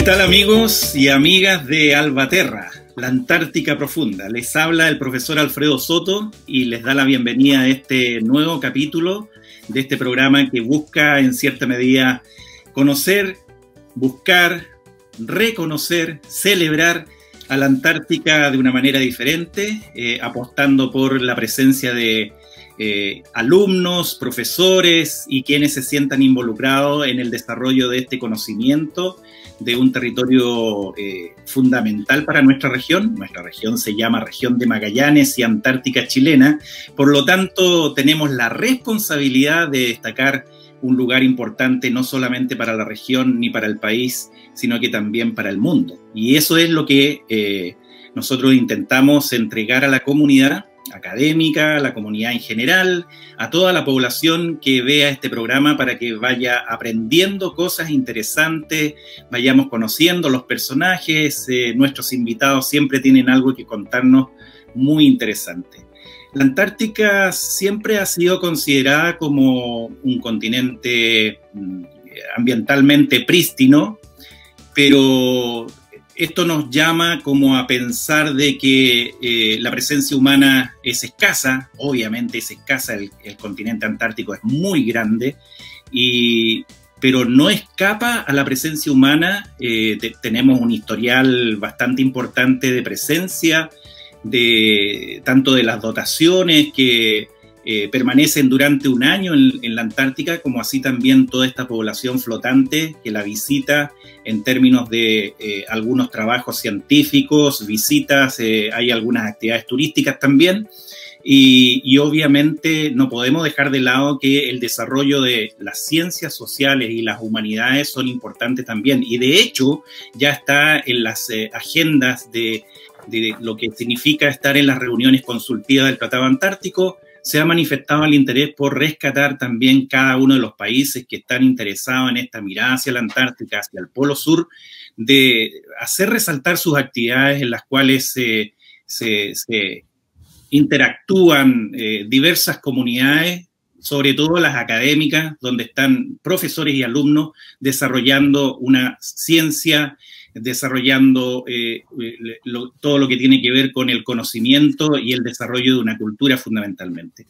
tal, amigos y amigas de Albaterra, la Antártica Profunda? Les habla el profesor Alfredo Soto y les da la bienvenida a este nuevo capítulo de este programa que busca en cierta medida conocer, buscar, reconocer, celebrar a la Antártica de una manera diferente, apostando por la presencia de alumnos, profesores y quienes se sientan involucrados en el desarrollo de este conocimiento de un territorio fundamental para nuestra región. Nuestra región se llama Región de Magallanes y Antártica Chilena, por lo tanto tenemos la responsabilidad de destacar un lugar importante no solamente para la región ni para el país, sino que también para el mundo. Y eso es lo que nosotros intentamos entregar a la comunidad académica, a la comunidad en general, a toda la población que vea este programa para que vaya aprendiendo cosas interesantes, vayamos conociendo los personajes. Nuestros invitados siempre tienen algo que contarnos muy interesante. La Antártica siempre ha sido considerada como un continente ambientalmente prístino, pero esto nos llama como a pensar de que la presencia humana es escasa. Obviamente es escasa, el continente antártico es muy grande, pero no escapa a la presencia humana. Tenemos un historial bastante importante de presencia, tanto de las dotaciones que permanecen durante un año en la Antártica, como así también toda esta población flotante que la visita en términos de algunos trabajos científicos, visitas, hay algunas actividades turísticas también, y obviamente no podemos dejar de lado que el desarrollo de las ciencias sociales y las humanidades son importantes también, y de hecho ya está en las agendas de lo que significa estar en las reuniones consultivas del Tratado Antártico. Se ha manifestado el interés por rescatar también cada uno de los países que están interesados en esta mirada hacia la Antártica, hacia el Polo Sur, de hacer resaltar sus actividades en las cuales se interactúan diversas comunidades, sobre todo las académicas, donde están profesores y alumnos desarrollando una ciencia, desarrollando todo lo que tiene que ver con el conocimiento y el desarrollo de una cultura fundamentalmente.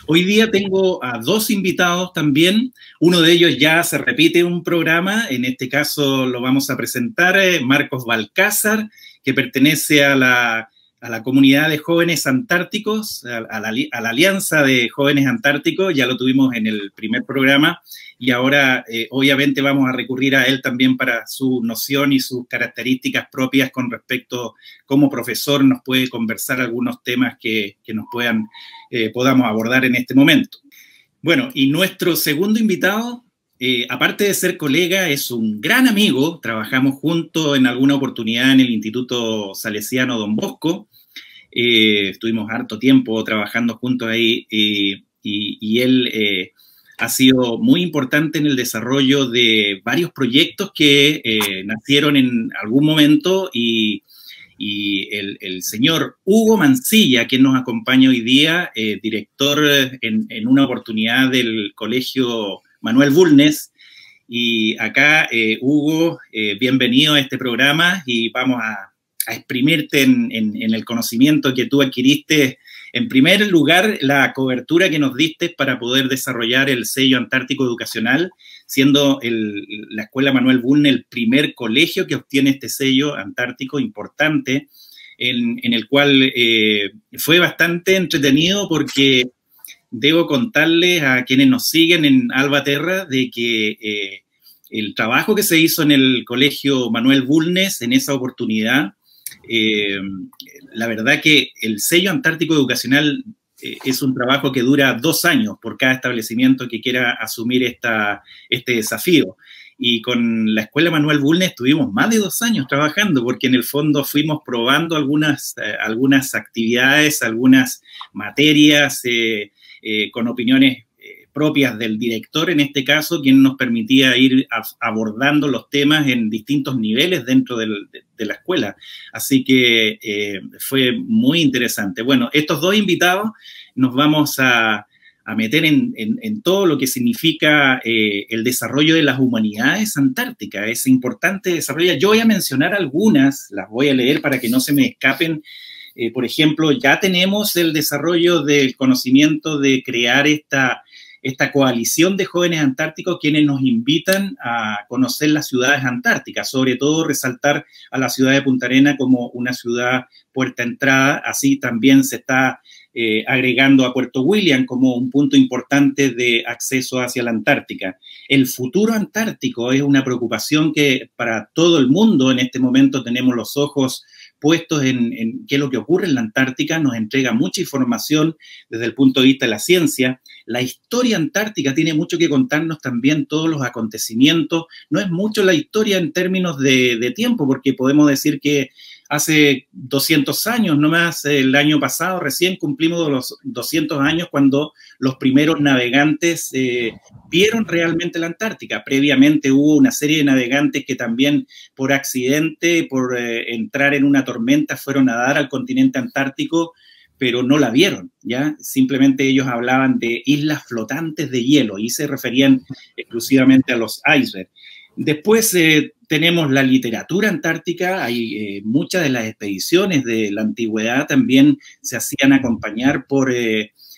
Hoy día tengo a dos invitados también. Uno de ellos ya se repite un programa, en este caso lo vamos a presentar, Marcos Balcázar, que pertenece a la comunidad de jóvenes antárticos, a la Alianza de Jóvenes Antárticos. Ya lo tuvimos en el primer programa y ahora obviamente vamos a recurrir a él también para su noción y sus características propias con respecto, como profesor nos puede conversar algunos temas que nos podamos abordar en este momento. Bueno, y nuestro segundo invitado, aparte de ser colega, es un gran amigo. Trabajamos juntos en alguna oportunidad en el Instituto Salesiano Don Bosco. Estuvimos harto tiempo trabajando juntos ahí, y él ha sido muy importante en el desarrollo de varios proyectos que nacieron en algún momento, y el señor Hugo Mancilla, quien nos acompaña hoy día, director en una oportunidad del Colegio Manuel Bulnes. Y acá, Hugo, bienvenido a este programa y vamos a exprimirte en el conocimiento que tú adquiriste. En primer lugar, la cobertura que nos diste para poder desarrollar el sello Antártico Educacional, siendo la Escuela Manuel Bulnes el primer colegio que obtiene este sello antártico importante, en el cual fue bastante entretenido, porque debo contarles a quienes nos siguen en Albaterra de que el trabajo que se hizo en el Colegio Manuel Bulnes en esa oportunidad, la verdad que el sello Antártico Educacional es un trabajo que dura 2 años por cada establecimiento que quiera asumir este desafío. Y con la Escuela Manuel Bulnes tuvimos más de 2 años trabajando, porque en el fondo fuimos probando algunas actividades, algunas materias, con opiniones propias del director, en este caso, quien nos permitía ir abordando los temas en distintos niveles dentro de la escuela. Así que fue muy interesante. Bueno, estos dos invitados nos vamos a a meter en todo lo que significa el desarrollo de las humanidades antárticas, ese importante desarrollo. Yo voy a mencionar algunas, las voy a leer para que no se me escapen. Por ejemplo, ya tenemos el desarrollo del conocimiento de crear esta coalición de jóvenes antárticos quienes nos invitan a conocer las ciudades antárticas, sobre todo resaltar a la ciudad de Punta Arenas como una ciudad puerta entrada, así también se está agregando a Puerto William como un punto importante de acceso hacia la Antártica. El futuro antártico es una preocupación que para todo el mundo en este momento tenemos los ojos puestos en qué es lo que ocurre en la Antártica, nos entrega mucha información desde el punto de vista de la ciencia. La historia antártica tiene mucho que contarnos también, todos los acontecimientos. No es mucho la historia en términos de tiempo, porque podemos decir que hace 200 años nomás, el año pasado, recién cumplimos los 200 años cuando los primeros navegantes vieron realmente la Antártica. Previamente hubo una serie de navegantes que también por accidente, por entrar en una tormenta, fueron a dar al continente antártico, pero no la vieron, ¿ya? Simplemente ellos hablaban de islas flotantes de hielo y se referían exclusivamente a los icebergs. Después tenemos la literatura antártica, hay muchas de las expediciones de la antigüedad también se hacían acompañar por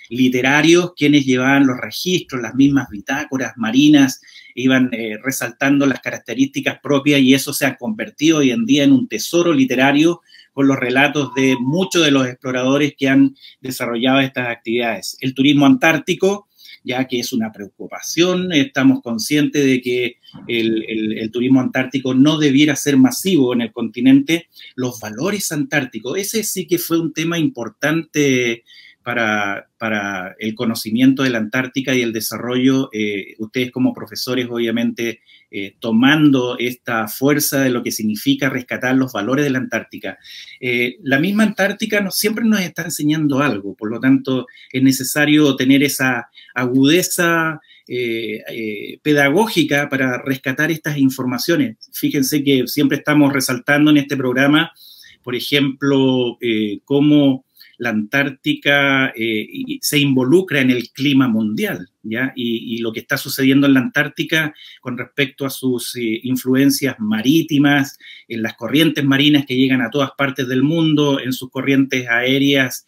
literarios quienes llevaban los registros, las mismas bitácoras marinas, iban resaltando las características propias y eso se ha convertido hoy en día en un tesoro literario con los relatos de muchos de los exploradores que han desarrollado estas actividades. El turismo antártico, ya que es una preocupación, estamos conscientes de que el turismo antártico no debiera ser masivo en el continente. Los valores antárticos, ese sí que fue un tema importante para el conocimiento de la Antártica y el desarrollo, ustedes como profesores obviamente tomando esta fuerza de lo que significa rescatar los valores de la Antártica. La misma Antártica siempre nos está enseñando algo, por lo tanto es necesario tener esa agudeza pedagógica para rescatar estas informaciones. Fíjense que siempre estamos resaltando en este programa, por ejemplo, cómo la Antártica se involucra en el clima mundial, ¿ya? Y lo que está sucediendo en la Antártica con respecto a sus influencias marítimas, en las corrientes marinas que llegan a todas partes del mundo, en sus corrientes aéreas,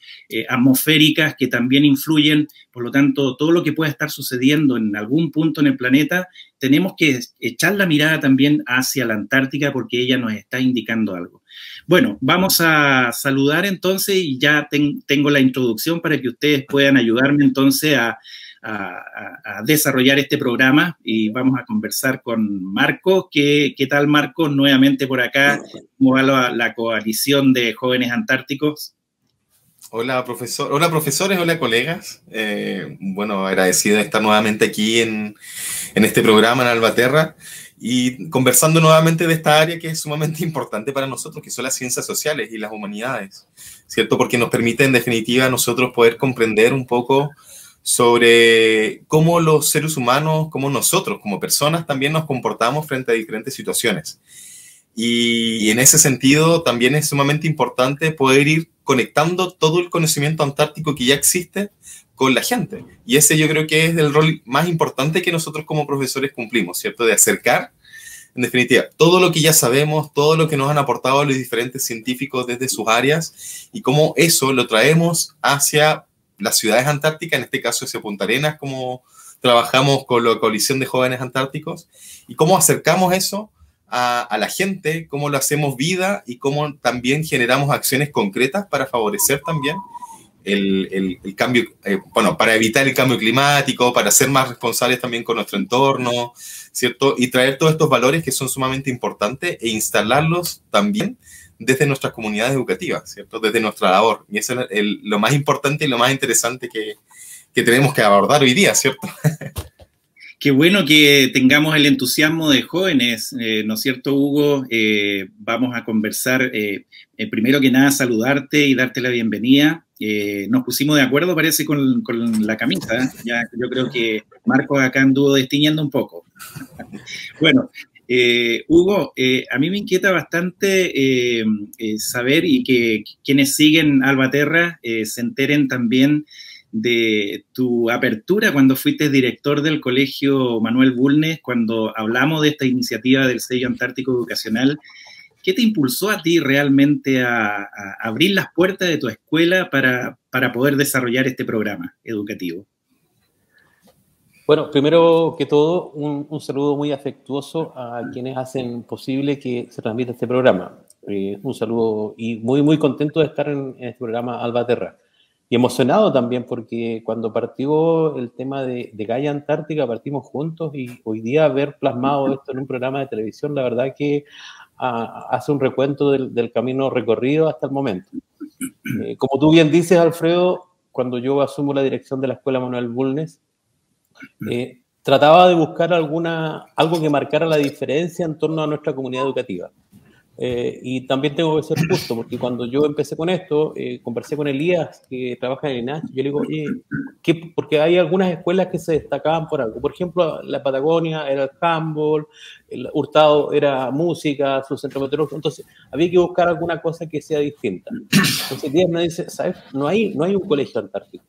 atmosféricas que también influyen. Por lo tanto, todo lo que pueda estar sucediendo en algún punto en el planeta, tenemos que echar la mirada también hacia la Antártica porque ella nos está indicando algo. Bueno, vamos a saludar entonces y ya tengo la introducción para que ustedes puedan ayudarme entonces a desarrollar este programa y vamos a conversar con Marco. ¿Qué tal, Marco? Nuevamente por acá, ¿cómo va la coalición de jóvenes antárticos? Hola, profesor. Hola, profesores. Hola, colegas. Bueno, agradecido de estar nuevamente aquí en este programa en Albaterra y conversando nuevamente de esta área que es sumamente importante para nosotros, que son las ciencias sociales y las humanidades, ¿cierto? Porque nos permite, en definitiva, a nosotros poder comprender un poco sobre cómo los seres humanos, cómo nosotros, como personas, también nos comportamos frente a diferentes situaciones. Y en ese sentido también es sumamente importante poder ir conectando todo el conocimiento antártico que ya existe con la gente. Y ese yo creo que es el rol más importante que nosotros como profesores cumplimos, ¿cierto? De acercar, en definitiva, todo lo que ya sabemos, todo lo que nos han aportado los diferentes científicos desde sus áreas y cómo eso lo traemos hacia las ciudades antárticas, en este caso hacia Punta Arenas, como trabajamos con la coalición de jóvenes antárticos, y cómo acercamos eso a la gente, cómo lo hacemos vida y cómo también generamos acciones concretas para favorecer también el cambio, bueno, para evitar el cambio climático, para ser más responsables también con nuestro entorno, ¿cierto? Y traer todos estos valores que son sumamente importantes e instalarlos también desde nuestras comunidades educativas, ¿cierto? Desde nuestra labor. Y eso es lo más importante y lo más interesante que tenemos que abordar hoy día, ¿cierto? Qué bueno que tengamos el entusiasmo de jóvenes, ¿no es cierto, Hugo? Vamos a conversar, primero que nada, saludarte y darte la bienvenida. Nos pusimos de acuerdo, parece, con la camisa, ¿eh? Ya, yo creo que Marcos acá anduvo destiñendo un poco. Bueno, Hugo, a mí me inquieta bastante saber y que quienes siguen Albaterra se enteren también de tu apertura cuando fuiste director del Colegio Manuel Bulnes, cuando hablamos de esta iniciativa del sello antártico educacional. ¿Qué te impulsó a ti realmente a abrir las puertas de tu escuela para poder desarrollar este programa educativo? Bueno, primero que todo, un saludo muy afectuoso a quienes hacen posible que se transmita este programa. Un saludo y muy, muy contento de estar en este programa Albaterra. Y emocionado también porque cuando partió el tema de Gaia Antártica, partimos juntos y hoy día ver plasmado esto en un programa de televisión, la verdad que hace un recuento del camino recorrido hasta el momento. Como tú bien dices, Alfredo, cuando yo asumo la dirección de la Escuela Manuel Bulnes, trataba de buscar algo que marcara la diferencia en torno a nuestra comunidad educativa. Y también tengo que ser justo, porque cuando yo empecé con esto, conversé con Elías, que trabaja en el INAH, yo le digo, oye, porque hay algunas escuelas que se destacaban por algo. Por ejemplo, la Patagonia era el handball, el Hurtado era música, su centro meteorológico, entonces había que buscar alguna cosa que sea distinta. Entonces Elías me dice, ¿sabes? No hay un colegio antártico.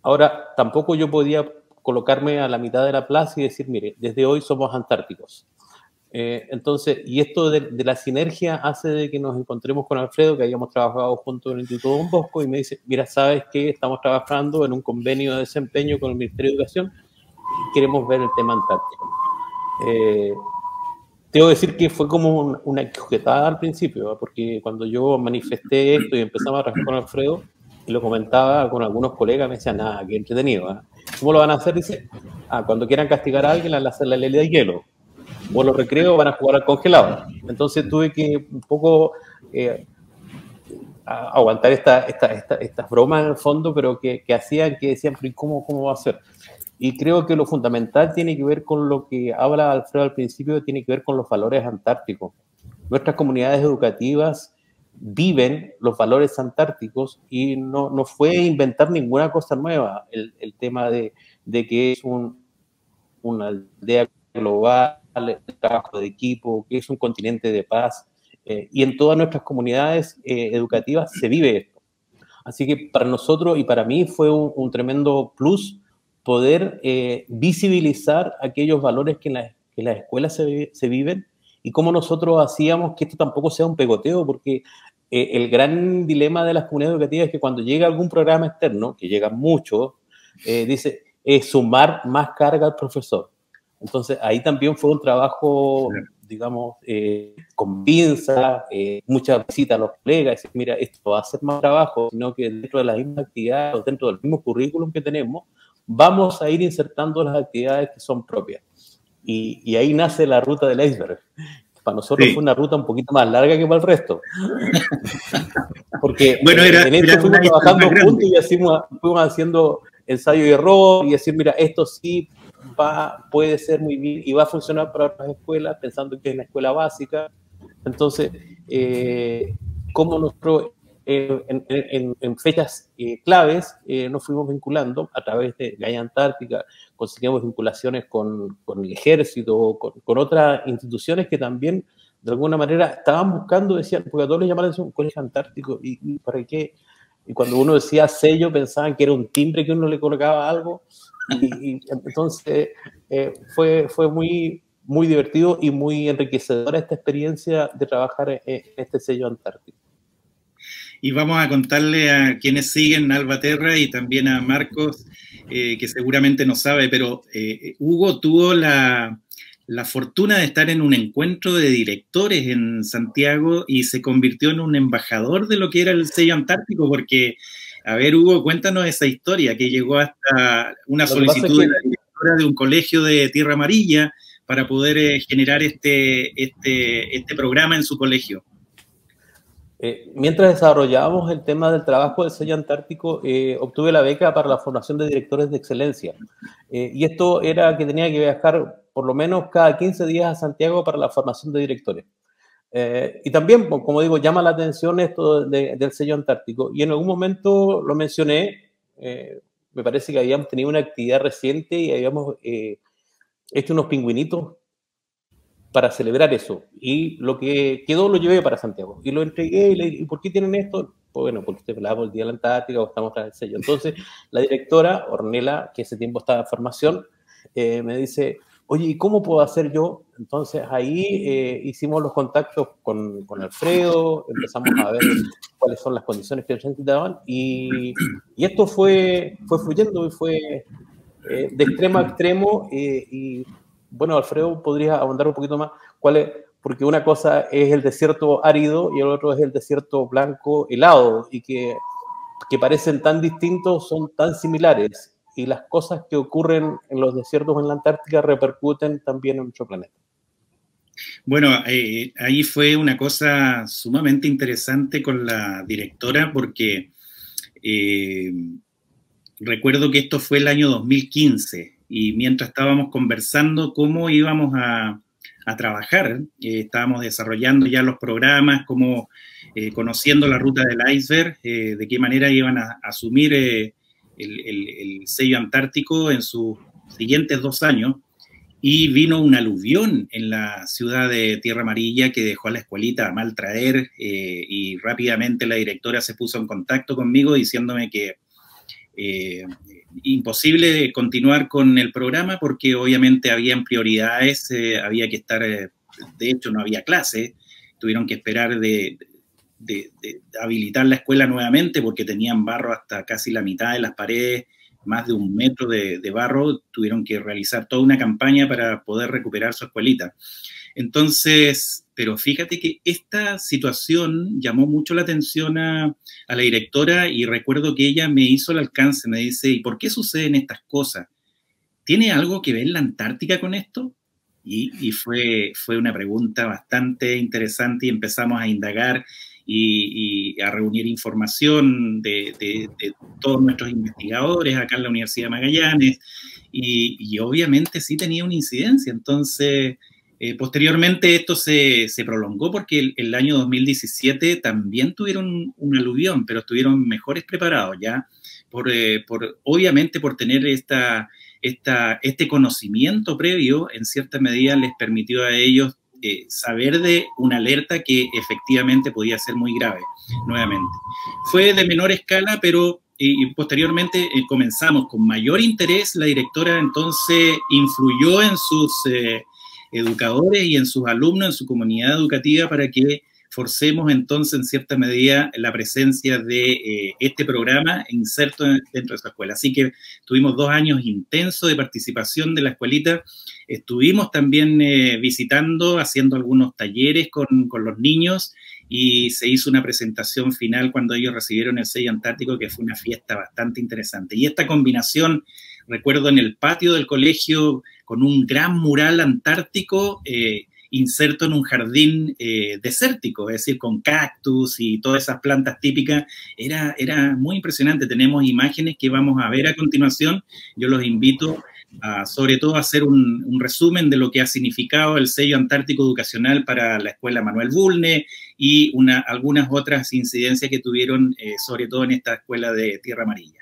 Ahora, tampoco yo podía colocarme a la mitad de la plaza y decir, mire, desde hoy somos antárticos. Entonces, y esto de la sinergia hace de que nos encontremos con Alfredo, que habíamos trabajado juntos en el Instituto Don Bosco, y me dice, mira, ¿sabes qué? Estamos trabajando en un convenio de desempeño con el Ministerio de Educación y queremos ver el tema antártico. Tengo que decir que fue como una enjujetada al principio, ¿eh? Porque cuando yo manifesté esto y empezamos a trabajar con Alfredo, y lo comentaba con algunos colegas, me decían, nada, qué entretenido, ¿eh? ¿Cómo lo van a hacer? Dice, cuando quieran castigar a alguien, la ley de hielo. O los recreos van a jugar al congelado. Entonces tuve que un poco aguantar estas bromas en el fondo, pero que hacían que decían, ¿cómo va a ser? Y creo que lo fundamental tiene que ver con lo que habla Alfredo al principio, tiene que ver con los valores antárticos. Nuestras comunidades educativas viven los valores antárticos y no fue inventar ninguna cosa nueva el tema de que es una aldea global, el trabajo de equipo, que es un continente de paz, y en todas nuestras comunidades educativas se vive esto. Así que para nosotros y para mí fue un tremendo plus poder visibilizar aquellos valores que en las escuelas se viven y cómo nosotros hacíamos que esto tampoco sea un pegoteo, porque el gran dilema de las comunidades educativas es que cuando llega algún programa externo, que llega mucho, dice, sumar más carga al profesor. Entonces, ahí también fue un trabajo, digamos, con pinza, muchas visitas a los colegas, decir, mira, esto va a ser más trabajo, sino que dentro de las mismas actividades o dentro del mismo currículum que tenemos, vamos a ir insertando las actividades que son propias. Y ahí nace la ruta del iceberg. Para nosotros fue una ruta un poquito más larga que para el resto. Porque bueno, en esto fuimos trabajando juntos y fuimos haciendo ensayo y error y decir, mira, esto sí puede ser muy bien y va a funcionar para otras escuelas, pensando que es una escuela básica. Entonces, como nosotros en fechas claves nos fuimos vinculando a través de Gaia Antártica, conseguimos vinculaciones con el ejército, con otras instituciones que también de alguna manera estaban buscando, decían, porque a todos les llamaban la atención un colegio antártico, ¿y para qué? Y cuando uno decía sello, pensaban que era un timbre que uno le colocaba algo, y entonces fue muy, muy divertido y muy enriquecedora esta experiencia de trabajar en este sello antártico. Y vamos a contarle a quienes siguen Albaterra y también a Marcos, que seguramente no sabe, pero Hugo tuvo la fortuna de estar en un encuentro de directores en Santiago y se convirtió en un embajador de lo que era el sello antártico, porque, a ver, Hugo, cuéntanos esa historia que llegó hasta una solicitud de la directora de un colegio de Tierra Amarilla para poder generar este programa en su colegio. Mientras desarrollábamos el tema del trabajo del sello antártico, obtuve la beca para la formación de directores de excelencia. Y esto era que tenía que viajar por lo menos cada 15 días a Santiago para la formación de directores. Y también, como digo, llama la atención esto del sello antártico. Y en algún momento lo mencioné, me parece que habíamos tenido una actividad reciente y habíamos hecho unos pingüinitos para celebrar eso. Y lo que quedó lo llevé para Santiago. Y lo entregué y le dije, ¿por qué tienen esto? bueno, porque usted hablaba por el Día de la Antártica o estamos tras el sello. Entonces, la directora, Ornella, que ese tiempo estaba en formación, me dice, oye, ¿y cómo puedo hacer yo? Entonces, ahí hicimos los contactos con Alfredo, empezamos a ver cuáles son las condiciones que se necesitaban, y esto fue fluyendo y fue de extremo a extremo, y bueno, Alfredo, ¿podrías ahondar un poquito más cuál es? Porque una cosa es el desierto árido y el otro es el desierto blanco helado, y que parecen tan distintos, son tan similares, y las cosas que ocurren en los desiertos en la Antártica repercuten también en nuestro planeta. Bueno, ahí fue una cosa sumamente interesante con la directora, porque recuerdo que esto fue el año 2015, y mientras estábamos conversando cómo íbamos a trabajar, estábamos desarrollando ya los programas, como conociendo la ruta del iceberg, de qué manera iban a asumir el sello antártico en sus siguientes 2 años, y vino un aluvión en la ciudad de Tierra Amarilla que dejó a la escuelita a mal traer, y rápidamente la directora se puso en contacto conmigo diciéndome que imposible continuar con el programa porque obviamente habían prioridades, había que estar, de hecho no había clase, tuvieron que esperar de habilitar la escuela nuevamente porque tenían barro hasta casi la mitad de las paredes, más de 1 metro de barro, tuvieron que realizar toda una campaña para poder recuperar su escuelita. Entonces, pero fíjate que esta situación llamó mucho la atención a la directora, y recuerdo que ella me hizo el alcance, me dice, ¿y por qué suceden estas cosas? ¿Tiene algo que ver la Antártica con esto? Y fue una pregunta bastante interesante, y empezamos a indagar y a reunir información de todos nuestros investigadores acá en la Universidad de Magallanes, y obviamente sí tenía una incidencia. Entonces, posteriormente esto se prolongó porque el año 2017 también tuvieron un aluvión, pero estuvieron mejores preparados ya, obviamente por tener este conocimiento previo, en cierta medida les permitió a ellos saber de una alerta que efectivamente podía ser muy grave nuevamente. Fue de menor escala, pero posteriormente comenzamos con mayor interés. La directora entonces influyó en sus educadores y en sus alumnos, en su comunidad educativa, para que forcemos entonces en cierta medida la presencia de este programa inserto dentro de esa escuela. Así que tuvimos 2 años intensos de participación de la escuelita. Estuvimos también visitando, haciendo algunos talleres con los niños, y se hizo una presentación final cuando ellos recibieron el sello antártico, que fue una fiesta bastante interesante. Y esta combinación, recuerdo en el patio del colegio, con un gran mural antártico inserto en un jardín desértico, es decir, con cactus y todas esas plantas típicas, era muy impresionante. Tenemos imágenes que vamos a ver a continuación. Yo los invito sobre todo a hacer un resumen de lo que ha significado el sello antártico educacional para la Escuela Manuel Bulnes y algunas otras incidencias que tuvieron, sobre todo en esta escuela de Tierra Amarilla.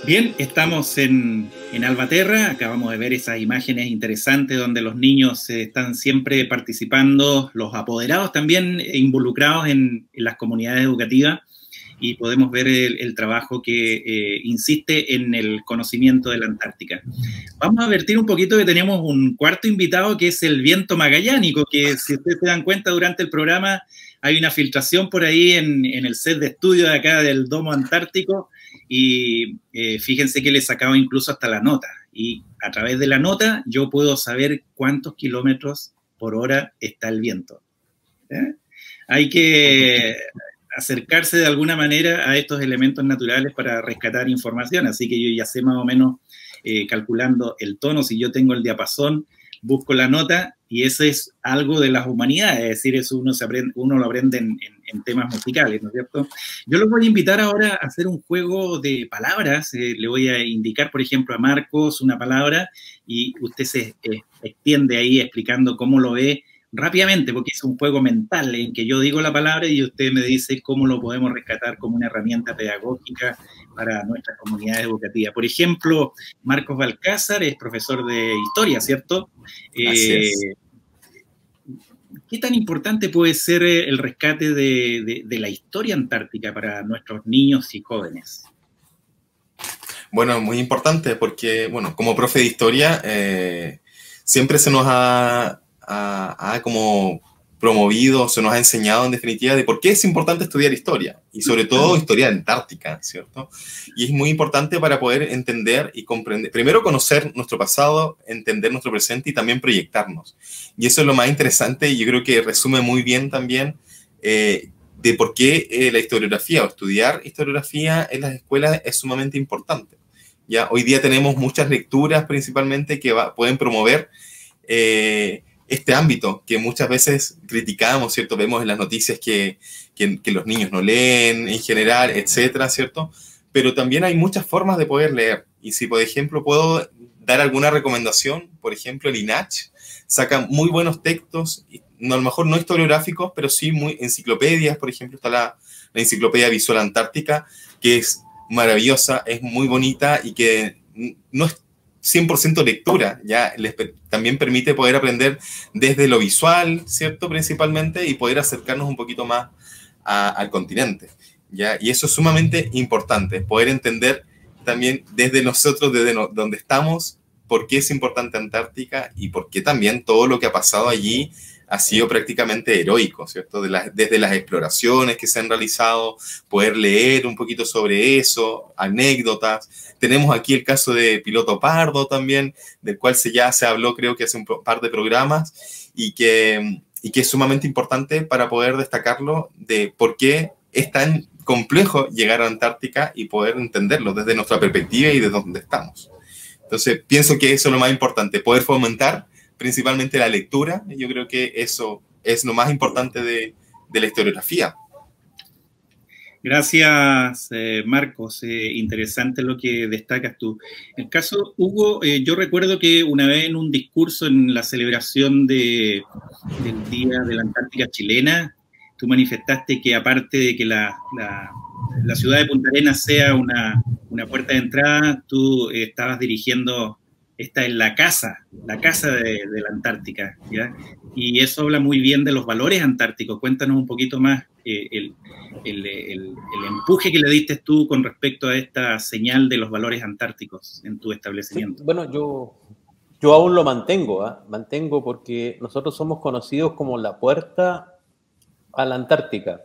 Bien, estamos en Albaterra, acabamos de ver esas imágenes interesantes donde los niños están siempre participando, los apoderados también involucrados en las comunidades educativas, y podemos ver el trabajo que insiste en el conocimiento de la Antártica. Vamos a advertir un poquito que tenemos un cuarto invitado, que es el viento magallánico, que si ustedes se dan cuenta durante el programa hay una filtración por ahí en el set de estudio de acá del Domo Antártico, y fíjense que le he sacado incluso hasta la nota, y a través de la nota yo puedo saber cuántos kilómetros por hora está el viento. Hay que acercarse de alguna manera a estos elementos naturales para rescatar información, así que yo ya sé más o menos, calculando el tono, si yo tengo el diapasón, busco la nota, y eso es algo de las humanidades, es decir, eso uno lo aprende en temas musicales, ¿no es cierto? Yo los voy a invitar ahora a hacer un juego de palabras. Le voy a indicar, por ejemplo, a Marcos una palabra, y usted se extiende ahí explicando cómo lo ve rápidamente, porque es un juego mental en que yo digo la palabra y usted me dice cómo lo podemos rescatar como una herramienta pedagógica para nuestras comunidades educativas. Por ejemplo, Marcos Balcázar es profesor de historia, ¿cierto? Así es. ¿Qué tan importante puede ser el rescate de la historia antártica para nuestros niños y jóvenes? Bueno, muy importante porque, bueno, como profe de historia, siempre se nos ha como promovido, se nos ha enseñado en definitiva de por qué es importante estudiar historia, y sobre todo historia antártica, ¿cierto? Y es muy importante para poder entender y comprender, primero conocer nuestro pasado, entender nuestro presente y también proyectarnos. Y eso es lo más interesante, y yo creo que resume muy bien también de por qué la historiografía o estudiar historiografía en las escuelas es sumamente importante. Ya hoy día tenemos muchas lecturas principalmente que pueden promover este ámbito que muchas veces criticamos, ¿cierto? Vemos en las noticias que los niños no leen en general, etcétera, ¿cierto? Pero también hay muchas formas de poder leer. Y si, por ejemplo, puedo dar alguna recomendación, por ejemplo, el INACH saca muy buenos textos, a lo mejor no historiográficos, pero sí muy enciclopedias. Por ejemplo, está la Enciclopedia Visual Antártica, que es maravillosa, es muy bonita y que no es 100% lectura, ya también permite poder aprender desde lo visual, ¿cierto? Principalmente, y poder acercarnos un poquito más al continente, ¿ya? Y eso es sumamente importante, poder entender también desde nosotros, desde donde estamos, por qué es importante Antártica y por qué también todo lo que ha pasado allí ha sido prácticamente heroico, ¿cierto? Desde las exploraciones que se han realizado, poder leer un poquito sobre eso, anécdotas. Tenemos aquí el caso de Piloto Pardo también, del cual ya se habló, creo que hace un par de programas, y que es sumamente importante para poder destacarlo de por qué es tan complejo llegar a Antártica y poder entenderlo desde nuestra perspectiva y de donde estamos. Entonces, pienso que eso es lo más importante, poder fomentar principalmente la lectura. Yo creo que eso es lo más importante de la historiografía. Gracias, Marcos. Interesante lo que destacas tú. En el caso, Hugo, yo recuerdo que una vez en un discurso en la celebración del Día de la Antártica Chilena, tú manifestaste que aparte de que la ciudad de Punta Arenas sea una puerta de entrada, tú estabas dirigiendo, esta es la casa de la Antártica, ¿ya? Y eso habla muy bien de los valores antárticos. Cuéntanos un poquito más el empuje que le diste tú con respecto a esta señal de los valores antárticos en tu establecimiento. Sí, bueno, yo aún lo mantengo porque nosotros somos conocidos como la puerta a la Antártica.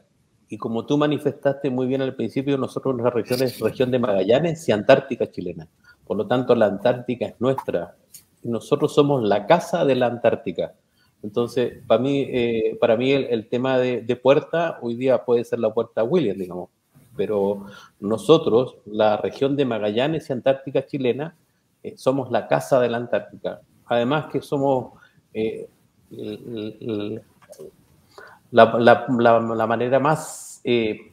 Y como tú manifestaste muy bien al principio, nosotros nuestra región es región de Magallanes y Antártica chilena. Por lo tanto, la Antártica es nuestra. Y nosotros somos la casa de la Antártica. Entonces, para mí el tema de puerta, hoy día puede ser la puerta Williams, digamos. Pero nosotros, la región de Magallanes y Antártica chilena, somos la casa de la Antártica. Además que somos la manera más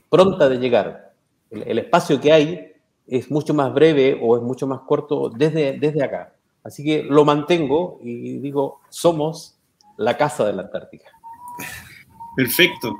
pronta de llegar. El espacio que hay es mucho más breve o es mucho más corto desde acá. Así que lo mantengo y digo, somos la casa de la Antártica. Perfecto.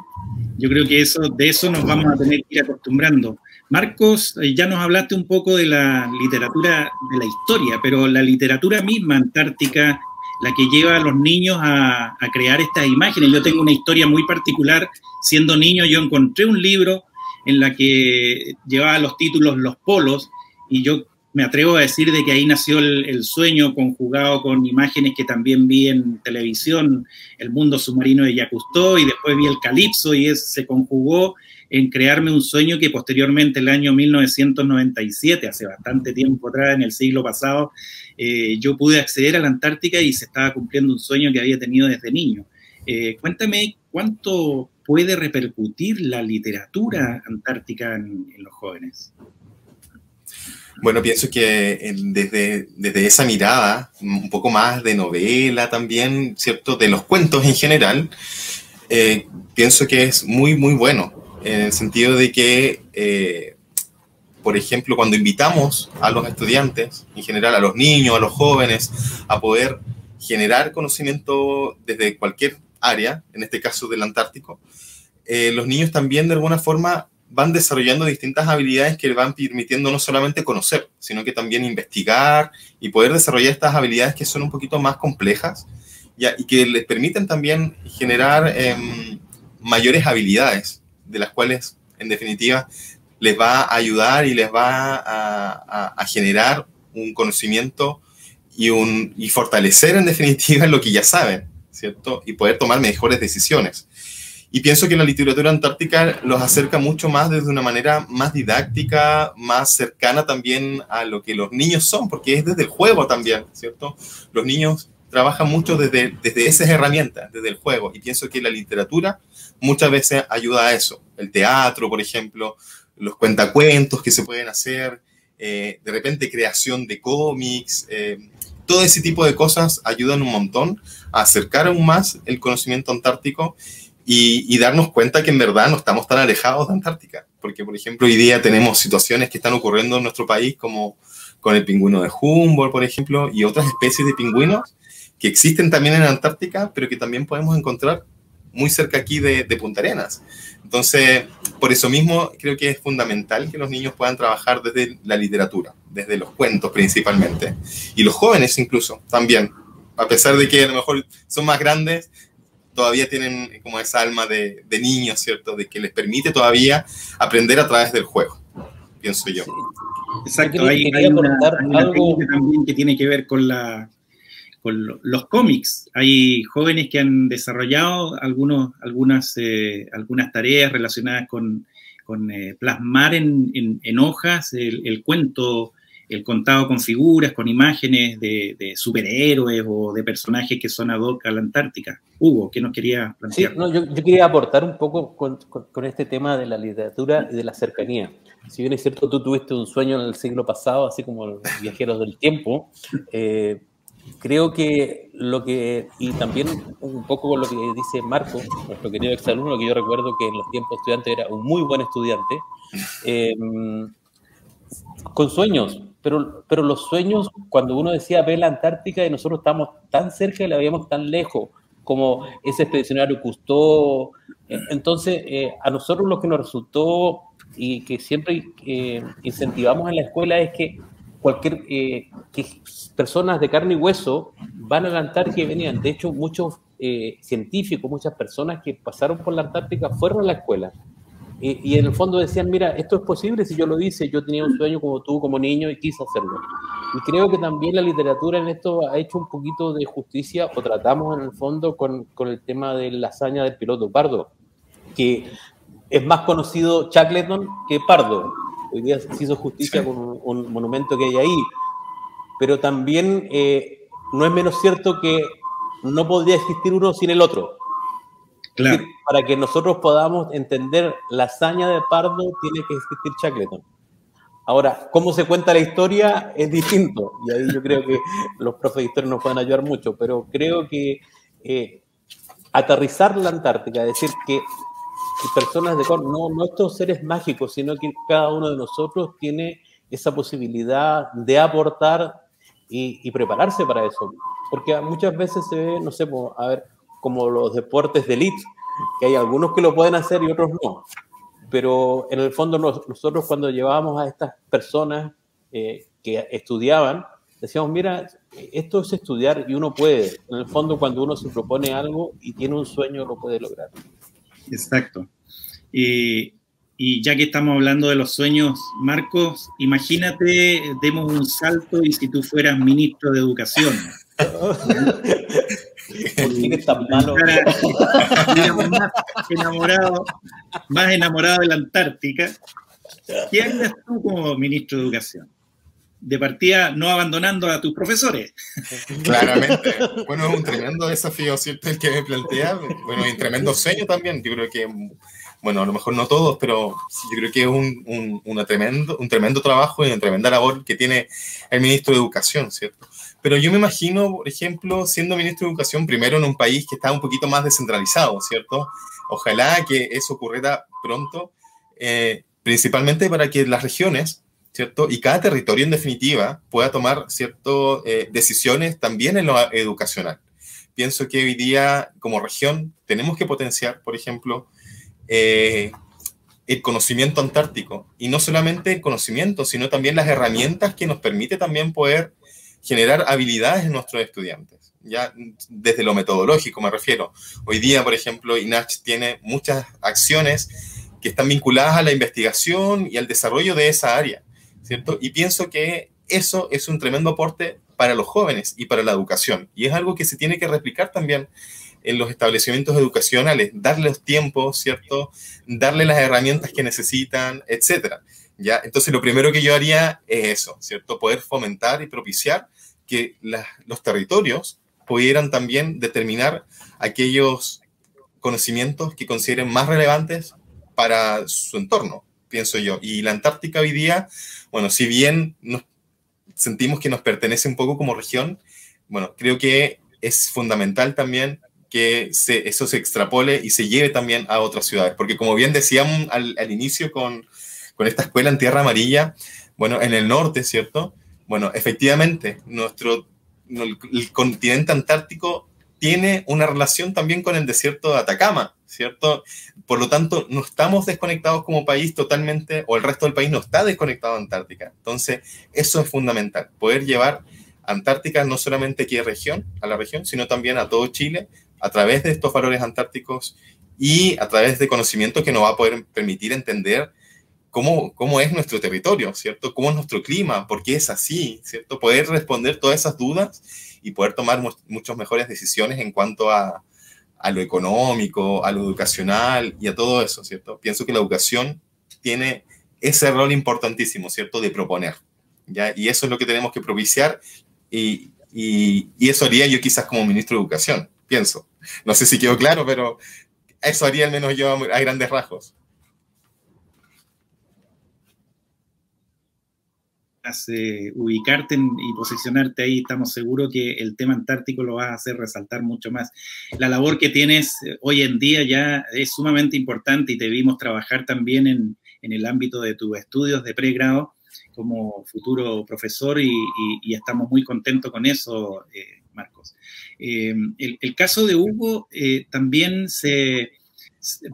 Yo creo que de eso nos vamos a tener que ir acostumbrando. Marcos, ya nos hablaste un poco de la literatura, de la historia, pero la literatura misma antártica, la que lleva a los niños a crear estas imágenes. Yo tengo una historia muy particular. Siendo niño, yo encontré un libro en la que llevaba los títulos Los Polos, y yo me atrevo a decir de que ahí nació el sueño conjugado con imágenes que también vi en televisión, El mundo submarino de Jacques Cousteau, y después vi el Calipso, y se conjugó en crearme un sueño que posteriormente, el año 1997, hace bastante tiempo atrás, en el siglo pasado, yo pude acceder a la Antártica y se estaba cumpliendo un sueño que había tenido desde niño. Cuéntame, ¿cuánto puede repercutir la literatura antártica en los jóvenes? Bueno, pienso que desde esa mirada, un poco más de novela también, ¿cierto? De los cuentos en general, pienso que es muy, muy bueno, en el sentido de que, por ejemplo, cuando invitamos a los estudiantes, en general a los niños, a los jóvenes, a poder generar conocimiento desde cualquier área, en este caso del Antártico, los niños también de alguna forma van desarrollando distintas habilidades que van permitiendo no solamente conocer, sino que también investigar y poder desarrollar estas habilidades que son un poquito más complejas y que les permiten también generar mayores habilidades, de las cuales, en definitiva, les va a ayudar y les va a generar un conocimiento y fortalecer, en definitiva, lo que ya saben, ¿cierto? Y poder tomar mejores decisiones. Y pienso que la literatura antártica los acerca mucho más desde una manera más didáctica, más cercana también a lo que los niños son, porque es desde el juego también, ¿cierto? Los niños trabajan mucho desde esas herramientas, desde el juego, y pienso que la literatura muchas veces ayuda a eso. El teatro, por ejemplo, los cuentacuentos que se pueden hacer, de repente creación de cómics, todo ese tipo de cosas ayudan un montón a acercar aún más el conocimiento antártico y darnos cuenta que en verdad no estamos tan alejados de Antártica. Porque, por ejemplo, hoy día tenemos situaciones que están ocurriendo en nuestro país, como con el pingüino de Humboldt, por ejemplo, y otras especies de pingüinos que existen también en Antártica, pero que también podemos encontrar muy cerca aquí de Punta Arenas. Entonces, por eso mismo creo que es fundamental que los niños puedan trabajar desde la literatura, desde los cuentos principalmente, y los jóvenes incluso también, a pesar de que a lo mejor son más grandes, todavía tienen como esa alma de niños, ¿cierto? De que les permite todavía aprender a través del juego, pienso yo. Sí. Exacto, hay una técnica también que tiene que ver con los cómics. Hay jóvenes que han desarrollado algunas tareas relacionadas con plasmar en hojas el cuento, el contado con figuras, con imágenes de superhéroes o de personajes que son ad hoc a la Antártica. Hugo, ¿qué nos quería plantear? Sí, no, yo quería aportar un poco con este tema de la literatura y de la cercanía. Si bien es cierto, tú tuviste un sueño en el siglo pasado, así como los viajeros del tiempo, creo que y también un poco con lo que dice Marco, nuestro querido exalumno, que yo recuerdo que en los tiempos estudiantes era un muy buen estudiante, con sueños, pero los sueños, cuando uno decía ve la Antártica y nosotros estábamos tan cerca y la veíamos tan lejos, como ese expedicionario Cousteau. Entonces, a nosotros lo que nos resultó y que siempre incentivamos en la escuela es que que personas de carne y hueso van a la Antártica y venían. De hecho, muchos científicos, muchas personas que pasaron por la Antártica fueron a la escuela. Y en el fondo decían, mira, esto es posible si yo lo hice, yo tenía un sueño como tú, como niño, y quise hacerlo. Y creo que también la literatura en esto ha hecho un poquito de justicia, o tratamos en el fondo con el tema de la hazaña del piloto Pardo, que es más conocido Shackleton que Pardo. Hoy día se hizo justicia con un monumento que hay ahí, pero también no es menos cierto que no podría existir uno sin el otro. Claro. Es decir, para que nosotros podamos entender la hazaña de Pardo, tiene que existir Shackleton. Ahora, cómo se cuenta la historia es distinto, y ahí yo creo que los profes de historia nos pueden ayudar mucho, pero creo que aterrizar la Antártica, es decir, que personas de no estos seres mágicos, sino que cada uno de nosotros tiene esa posibilidad de aportar y prepararse para eso. Porque muchas veces se ve, no sé, a ver, como los deportes de élite, que hay algunos que lo pueden hacer y otros no. Pero en el fondo nosotros cuando llevábamos a estas personas que estudiaban, decíamos, mira, esto es estudiar y uno puede. En el fondo cuando uno se propone algo y tiene un sueño, lo puede lograr. Exacto. Y ya que estamos hablando de los sueños, Marcos, imagínate, demos un salto y si tú fueras ministro de Educación. ¿Por qué eres tan malo? Digamos, más enamorado de la Antártica. ¿Qué harías tú como ministro de Educación? De partida, no abandonando a tus profesores. Claramente. Bueno, es un tremendo desafío, ¿cierto? El que me plantea. Bueno, y un tremendo sueño también. Yo creo que, bueno, a lo mejor no todos, pero yo creo que es un tremendo trabajo y una tremenda labor que tiene el ministro de Educación, ¿cierto? Pero yo me imagino, por ejemplo, siendo ministro de Educación, primero en un país que está un poquito más descentralizado, ¿cierto? Ojalá que eso ocurriera pronto, principalmente para que las regiones, ¿cierto? Y cada territorio, en definitiva, pueda tomar ciertas decisiones también en lo educacional. Pienso que hoy día, como región, tenemos que potenciar, por ejemplo, el conocimiento antártico. Y no solamente el conocimiento, sino también las herramientas que nos permite también poder generar habilidades en nuestros estudiantes. Ya desde lo metodológico me refiero. Hoy día, por ejemplo, INACH tiene muchas acciones que están vinculadas a la investigación y al desarrollo de esa área, ¿cierto? Y pienso que eso es un tremendo aporte para los jóvenes y para la educación. Y es algo que se tiene que replicar también en los establecimientos educacionales, darles los tiempos, ¿cierto? Darle las herramientas que necesitan, etcétera. ¿Ya? Entonces, lo primero que yo haría es eso, ¿cierto? Poder fomentar y propiciar que los territorios pudieran también determinar aquellos conocimientos que consideren más relevantes para su entorno, pienso yo. Y la Antártica hoy día, bueno, si bien nos sentimos que nos pertenece un poco como región, bueno, creo que es fundamental también que eso se extrapole y se lleve también a otras ciudades, porque como bien decíamos al inicio con esta escuela en Tierra Amarilla, bueno, en el norte, ¿cierto? Bueno, efectivamente, el continente antártico tiene una relación también con el desierto de Atacama, ¿cierto? Por lo tanto, no estamos desconectados como país totalmente, o el resto del país no está desconectado a Antártica. Entonces, eso es fundamental, poder llevar Antártica no solamente aquí a la región, sino también a todo Chile, a través de estos valores antárticos y a través de conocimiento que nos va a poder permitir entender cómo es nuestro territorio, ¿cierto? ¿Cómo es nuestro clima? ¿Por qué es así? ¿Cierto? Poder responder todas esas dudas y poder tomar muchas mejores decisiones en cuanto a lo económico, a lo educacional y a todo eso, ¿cierto? Pienso que la educación tiene ese rol importantísimo, ¿cierto? De proponer, ¿ya? Y eso es lo que tenemos que propiciar y eso haría yo quizás como ministro de Educación, pienso. No sé si quedó claro, pero eso haría al menos yo a grandes rasgos. Ubicarte y posicionarte ahí, estamos seguros que el tema antártico lo vas a hacer resaltar mucho más. La labor que tienes hoy en día ya es sumamente importante y te vimos trabajar también en el ámbito de tus estudios de pregrado como futuro profesor y estamos muy contentos con eso, Marcos. El caso de Hugo también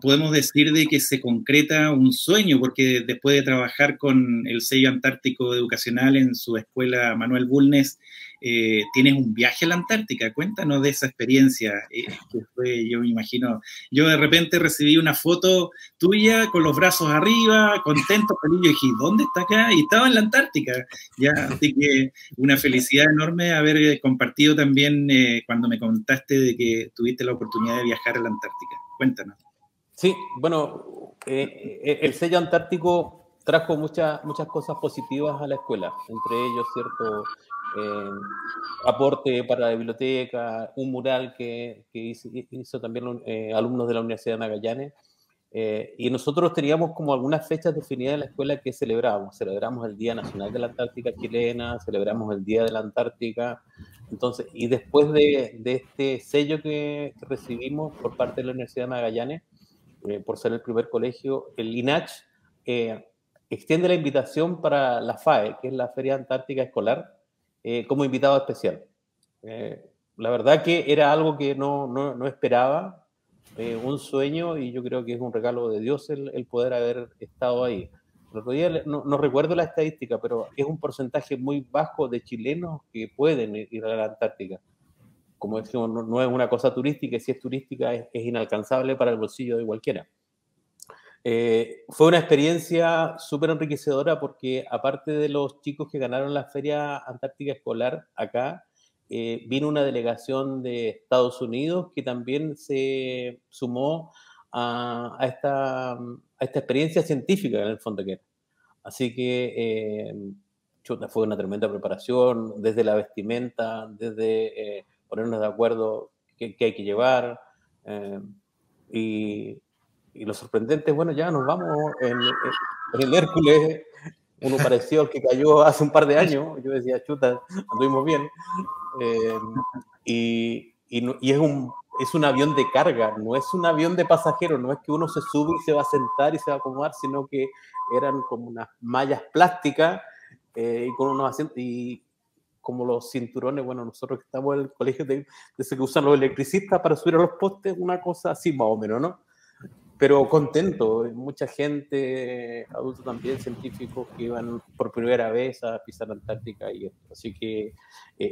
podemos decir de que se concreta un sueño, porque después de trabajar con el sello antártico educacional en su escuela Manuel Bulnes, tienes un viaje a la Antártica. Cuéntanos de esa experiencia, que fue, yo me imagino, yo de repente recibí una foto tuya con los brazos arriba, contento, feliz, yo dije, ¿dónde está acá? Y estaba en la Antártica, ya, así que una felicidad enorme haber compartido también cuando me contaste de que tuviste la oportunidad de viajar a la Antártica. Cuéntanos. Sí, bueno, el sello antártico trajo muchas cosas positivas a la escuela, entre ellos, cierto, aporte para la biblioteca, un mural que hizo también alumnos de la Universidad de Magallanes, y nosotros teníamos como algunas fechas definidas en la escuela que celebrábamos. Celebramos el Día Nacional de la Antártica Chilena, celebramos el Día de la Antártica. Entonces, y después de este sello que recibimos por parte de la Universidad de Magallanes, por ser el primer colegio, el INACH extiende la invitación para la FAE, que es la Feria Antártica Escolar, como invitado especial. La verdad que era algo que no esperaba, un sueño, y yo creo que es un regalo de Dios el poder haber estado ahí. El otro día, no recuerdo la estadística, pero es un porcentaje muy bajo de chilenos que pueden ir a la Antártica. Como decimos, no es una cosa turística, y si es turística es inalcanzable para el bolsillo de cualquiera. Fue una experiencia súper enriquecedora porque, aparte de los chicos que ganaron la Feria Antártica Escolar acá, vino una delegación de Estados Unidos que también se sumó a esta experiencia científica, en el fondo que era. Así que fue una tremenda preparación, desde la vestimenta, desde ponernos de acuerdo qué hay que llevar, y lo sorprendente, bueno, ya nos vamos en el Hércules. Uno pareció el que cayó hace un par de años. Yo decía, chuta, anduvimos bien. Y es un avión de carga, no es un avión de pasajeros, no es que uno se sube y se va a sentar y se va a acomodar, sino que eran como unas mallas plásticas y con unos asientos, y como los cinturones. Bueno, nosotros que estamos en el colegio de ese que usan los electricistas para subir a los postes, una cosa así más o menos, ¿no? Pero contento, mucha gente, adultos también, científicos que iban por primera vez a pisar la Antártica y esto. Así que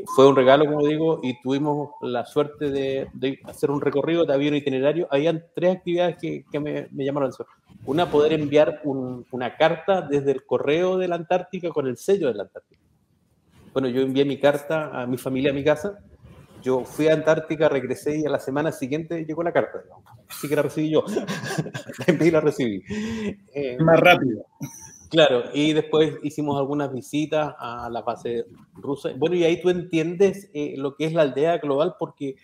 fue un regalo, como digo, y tuvimos la suerte de hacer un recorrido, de avión itinerario. Habían 3 actividades que me llamaron la atención. Una, poder enviar una carta desde el correo de la Antártica con el sello de la Antártica. Bueno, yo envié mi carta a mi familia, a mi casa. Yo fui a Antártica, regresé y a la semana siguiente llegó la carta. Así que la recibí yo. La envié y la recibí. Más rápido. Claro, y después hicimos algunas visitas a la base rusa. Bueno, y ahí tú entiendes lo que es la aldea global, porque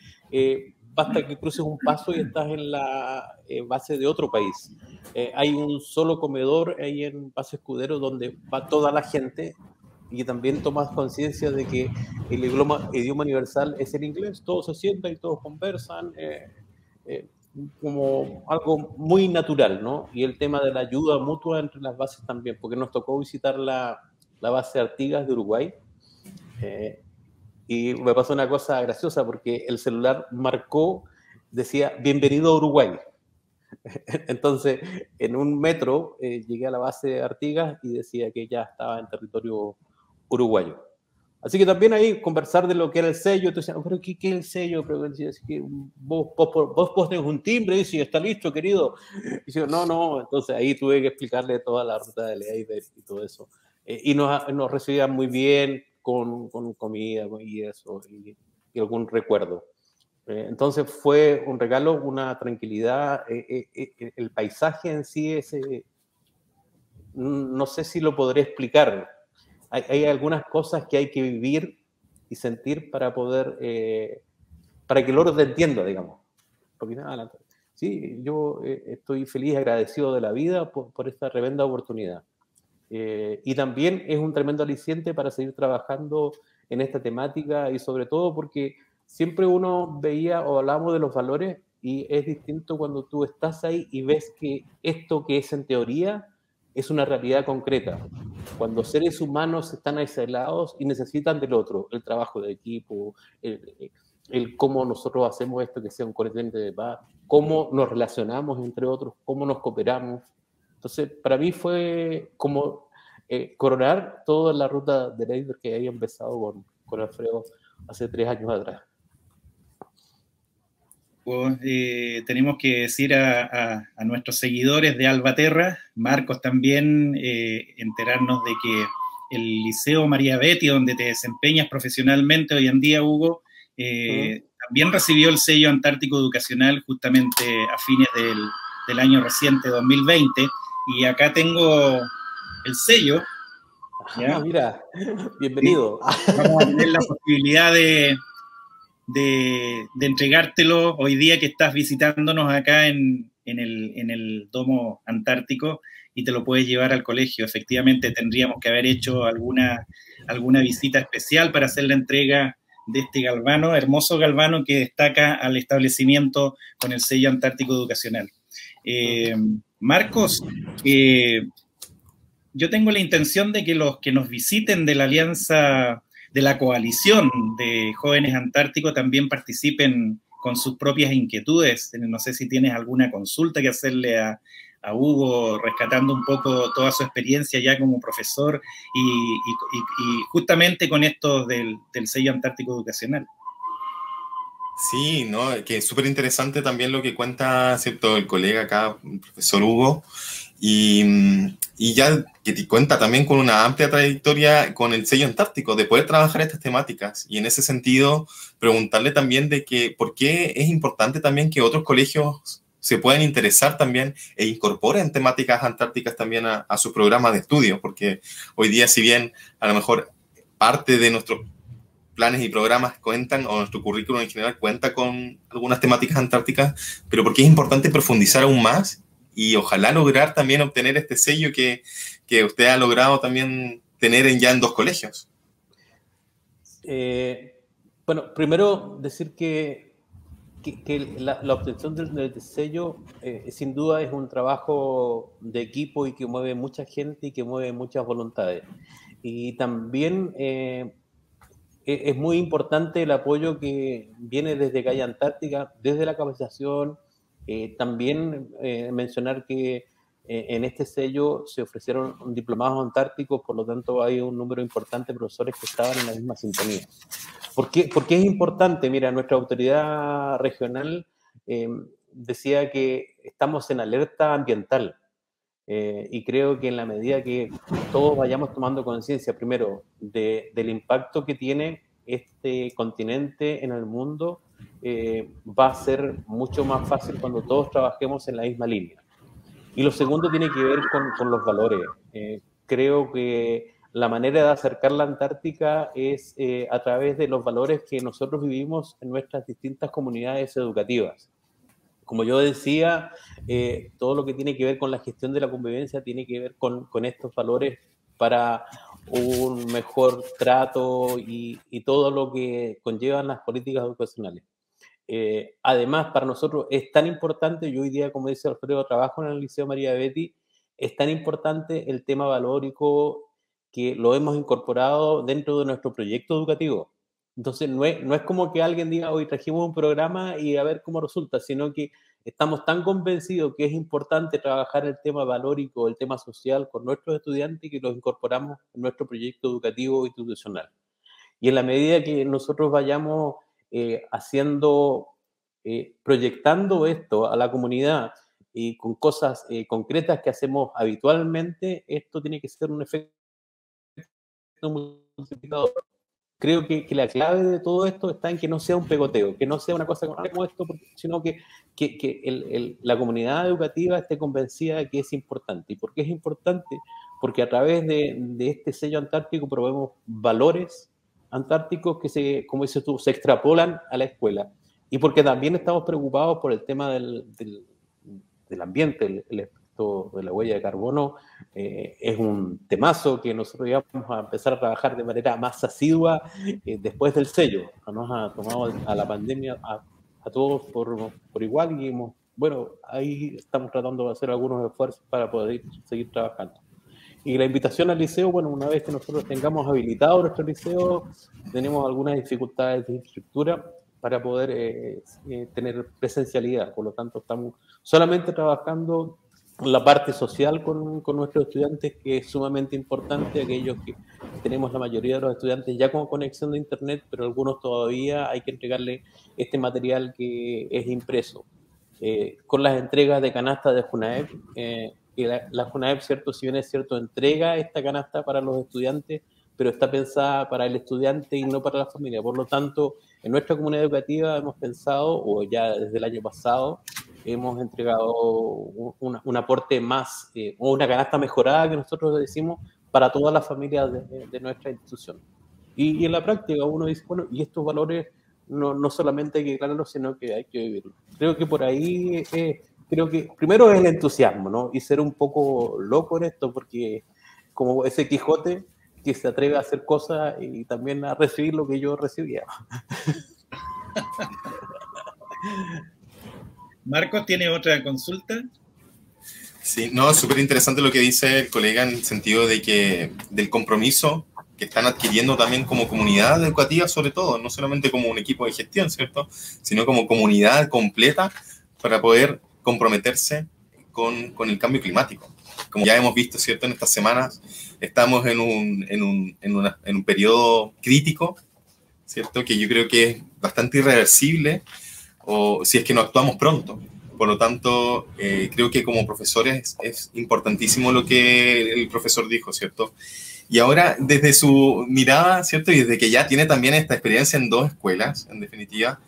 basta que cruces un paso y estás en la base de otro país. Hay un solo comedor ahí en Base Escudero donde va toda la gente, y también tomas conciencia de que el idioma universal es el inglés. Todos se sientan y todos conversan, como algo muy natural, ¿no? Y el tema de la ayuda mutua entre las bases también, porque nos tocó visitar la base Artigas de Uruguay, y me pasó una cosa graciosa porque el celular marcó, decía, bienvenido a Uruguay. Entonces, en un metro llegué a la base Artigas y decía que ya estaba en territorio uruguayo. Así que también ahí conversar de lo que era el sello. Entonces, pero ¿qué es el sello? Pero decía, que vos tenés un timbre, y si está listo, querido. Y yo, no. Entonces ahí tuve que explicarle toda la ruta de Leiber y todo eso. Y nos recibían muy bien con comida y eso, y algún recuerdo. Entonces fue un regalo, una tranquilidad. El paisaje en sí, no sé si lo podré explicar. Hay algunas cosas que hay que vivir y sentir para poder, para que el oro te entienda, digamos. Porque nada, sí, yo estoy feliz, agradecido de la vida por esta tremenda oportunidad. Y también es un tremendo aliciente para seguir trabajando en esta temática, y sobre todo porque siempre uno veía o hablábamos de los valores, y es distinto cuando tú estás ahí y ves que esto que es en teoría es una realidad concreta. Cuando seres humanos están aislados y necesitan del otro, el trabajo de equipo, el cómo nosotros hacemos esto que sea un continente de paz, cómo nos relacionamos entre otros, cómo nos cooperamos. Entonces, para mí fue como coronar toda la ruta de Leiber que había empezado con Alfredo hace 3 años atrás. Pues, tenemos que decir a nuestros seguidores de Albaterra, Marcos también, enterarnos de que el Liceo María Betty, donde te desempeñas profesionalmente hoy en día, Hugo, también recibió el sello Antártico Educacional justamente a fines del año reciente, 2020, y acá tengo el sello. ¿Ya? Mira, bienvenido. Sí, vamos a tener la posibilidad de entregártelo hoy día que estás visitándonos acá en el Domo Antártico, y te lo puedes llevar al colegio. Efectivamente, tendríamos que haber hecho alguna visita especial para hacer la entrega de este galvano, hermoso galvano que destaca al establecimiento con el sello Antártico Educacional. Marcos, yo tengo la intención de que los que nos visiten de la alianza, de la coalición de jóvenes antárticos, también participen con sus propias inquietudes. No sé si tienes alguna consulta que hacerle a Hugo, rescatando un poco toda su experiencia ya como profesor y justamente con esto del sello antártico educacional. Sí, ¿no? Que es súper interesante también lo que cuenta, ¿cierto?, el colega acá, el profesor Hugo, y ya que te cuenta también con una amplia trayectoria con el sello antártico, de poder trabajar estas temáticas, y en ese sentido preguntarle también de que por qué es importante también que otros colegios se puedan interesar también e incorporen temáticas antárticas también a sus programas de estudio, porque hoy día, si bien a lo mejor parte de nuestros planes y programas cuentan, o nuestro currículum en general cuenta con algunas temáticas antárticas, pero porque es importante profundizar aún más y ojalá lograr también obtener este sello que usted ha logrado también tener ya en 2 colegios. Bueno, primero decir que la obtención del sello sin duda es un trabajo de equipo y que mueve mucha gente y que mueve muchas voluntades. Y también es muy importante el apoyo que viene desde Gaia Antártica, desde la capacitación. También mencionar que en este sello se ofrecieron diplomados antárticos, por lo tanto hay un número importante de profesores que estaban en la misma sintonía. ¿Por qué es importante? Mira, nuestra autoridad regional decía que estamos en alerta ambiental. Y creo que en la medida que todos vayamos tomando conciencia, primero, del impacto que tiene este continente en el mundo, va a ser mucho más fácil cuando todos trabajemos en la misma línea. Y lo segundo tiene que ver con los valores. Creo que la manera de acercar la Antártica es a través de los valores que nosotros vivimos en nuestras distintas comunidades educativas. Como yo decía, todo lo que tiene que ver con la gestión de la convivencia tiene que ver con estos valores para un mejor trato y todo lo que conllevan las políticas educacionales. Además, para nosotros es tan importante, yo hoy día, como dice Alfredo, trabajo en el Liceo María Betty, es tan importante el tema valórico que lo hemos incorporado dentro de nuestro proyecto educativo. Entonces, no es como que alguien diga, hoy trajimos un programa y a ver cómo resulta, sino que estamos tan convencidos que es importante trabajar el tema valórico, el tema social con nuestros estudiantes que los incorporamos en nuestro proyecto educativo institucional. Y en la medida que nosotros vayamos proyectando esto a la comunidad y con cosas concretas que hacemos habitualmente, esto tiene que ser un efecto multiplicador. Creo que la clave de todo esto está en que no sea un pegoteo, que no sea una cosa como esto, sino que la comunidad educativa esté convencida de que es importante. ¿Y por qué es importante? Porque a través de este sello antártico promovemos valores antárticos que, como dices tú, se extrapolan a la escuela. Y porque también estamos preocupados por el tema del ambiente, el efecto de la huella de carbono. Es un temazo que nosotros ya vamos a empezar a trabajar de manera más asidua después del sello. Nos ha tomado a la pandemia a todos por igual y bueno, ahí estamos tratando de hacer algunos esfuerzos para poder seguir trabajando. Y la invitación al liceo, bueno, una vez que nosotros tengamos habilitado nuestro liceo, tenemos algunas dificultades de infraestructura para poder tener presencialidad. Por lo tanto, estamos solamente trabajando la parte social con nuestros estudiantes, que es sumamente importante, aquellos que tenemos la mayoría de los estudiantes ya con conexión de internet, pero algunos todavía hay que entregarle este material que es impreso. Con las entregas de canasta de Junaep, que la Junaep, cierto, si bien es cierto, entrega esta canasta para los estudiantes, pero está pensada para el estudiante y no para la familia. Por lo tanto, en nuestra comunidad educativa hemos pensado, o ya desde el año pasado, hemos entregado un aporte más, o una canasta mejorada que nosotros decimos, para todas las familias de nuestra institución. Y en la práctica uno dice, bueno, y estos valores no solamente hay que declararlos, sino que hay que vivirlos. Creo que por ahí, creo que primero es el entusiasmo, ¿no? Y ser un poco loco en esto, porque como ese Quijote que se atreve a hacer cosas y también a recibir lo que yo recibía. Marcos, ¿tiene otra consulta? Sí, no, es súper interesante lo que dice el colega en el sentido de que del compromiso que están adquiriendo también como comunidad educativa, sobre todo, no solamente como un equipo de gestión, ¿cierto?, sino como comunidad completa para poder comprometerse con el cambio climático. Como ya hemos visto, ¿cierto?, en estas semanas estamos en un periodo crítico, ¿cierto?, que yo creo que es bastante irreversible, o si es que no actuamos pronto. Por lo tanto, creo que como profesores es importantísimo lo que el profesor dijo, ¿cierto? Y ahora, desde su mirada, ¿cierto?, y desde que ya tiene también esta experiencia en 2 escuelas, en definitiva,